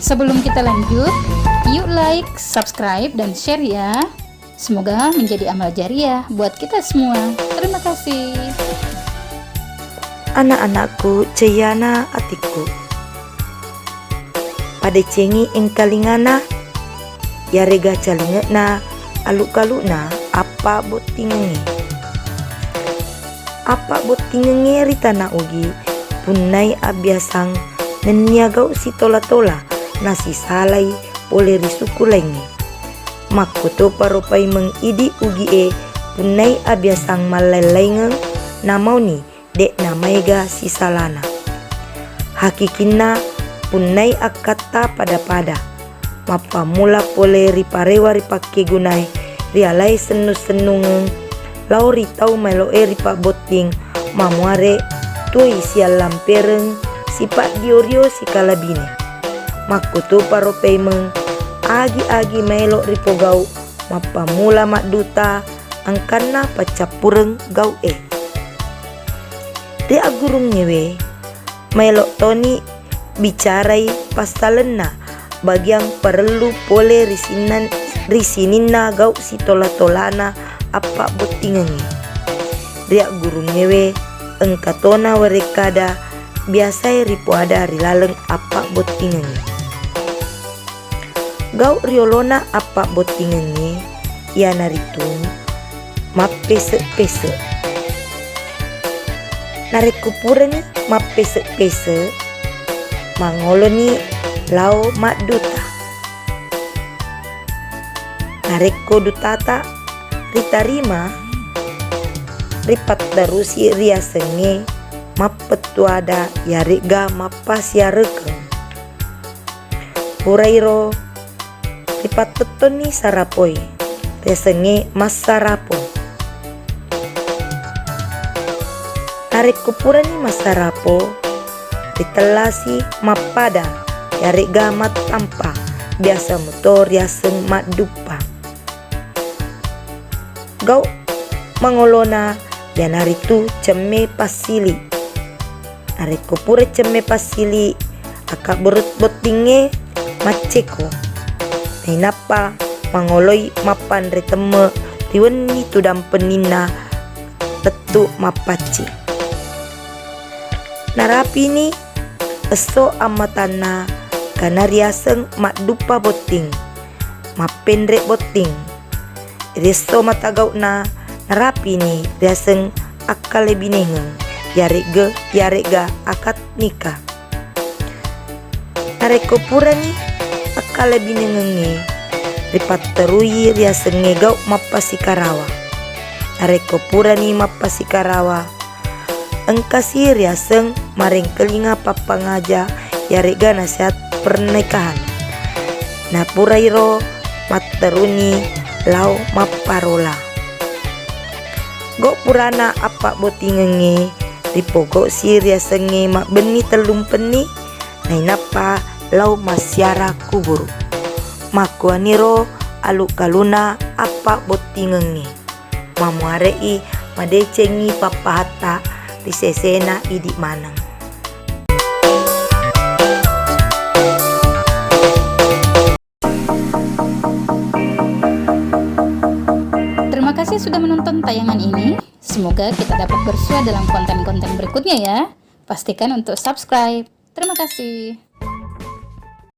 Sebelum kita lanjut, yuk like, subscribe, dan share ya. Semoga menjadi amal jariah buat kita semua. Terima kasih. Anak-anakku, ceyana atiku. Pada cengi engkalingana, ya rega calingena, aluk-alukna, apa bot tingengi. Apa bot tingengi ritana ugi, punai abiasang, neniagau si tola-tola, nasi salai, boleh risuku lengi. Makoto paropai mengidi ugi punai abiasang malalaingeng, namau ni, dek namaiga si salana. Hakikina punai akata pada-pada. Mapa mula pole riparewa ripake gunai. Rialai senu-senungeng. Lauri tau meloe ripa boting. Mamuare tui sial lampereng. Sipak diorio si kalabine. Makutu paropei meng. Agi-agi melo ripo gau. Mapa mula mak duta. Angkana pacapureng gau Dia gurung ngewe. Melo toni bicarai pastalena bagian perlu pole risinina gau si tola-tolana apa botingengi. Ria guru ngewe engkatona warekada biasa ripo ada rilaleng apa botingengi. Gau riolona apa botingengi ia naritun mapese-pese. Narekupureni mapese-pese mangoloni lau mak duta. Nareko dutata ritarima ripat darusi ria senge mapetuada yarega mapasya rekeng. Purairo ripat tetoni sarapoi ria senge masarapo. Nareko purani masarapo ditelasi mapada yarega matampa biasa motor yaseng mat dupa. Gau mangolona dan hari tu ceme pasili. Nareko pure ceme pasili akak berut botinge maceko. Nainapa mangoloi mapan reteme riweni tudam penina tetu mapaci. Narapi ni eso amatana karena riaseng mak dupa boting mapendrek boting resto matagau na narapi ni riaseng akale binengeng yarega akat nikah. Nareko pura ni akale binengenge ripat terui riaseng ngegau mapasikarawa. Nareko pura ni mapasikarawa engkasi riaseng maring kelinga papangaja yarega nasihat pernikahan. Napurairo materuni lau maparola. Gok purana apa botingenge ripogo si riasenge mak beni telum peni nainapa lau masyara kubur. Makuaniro aluk kaluna apa botingenge mamuarei madecengi papahata di sesena idi manang. Terima kasih sudah menonton tayangan ini. Semoga kita dapat bersua dalam konten-konten berikutnya ya. Pastikan untuk subscribe. Terima kasih.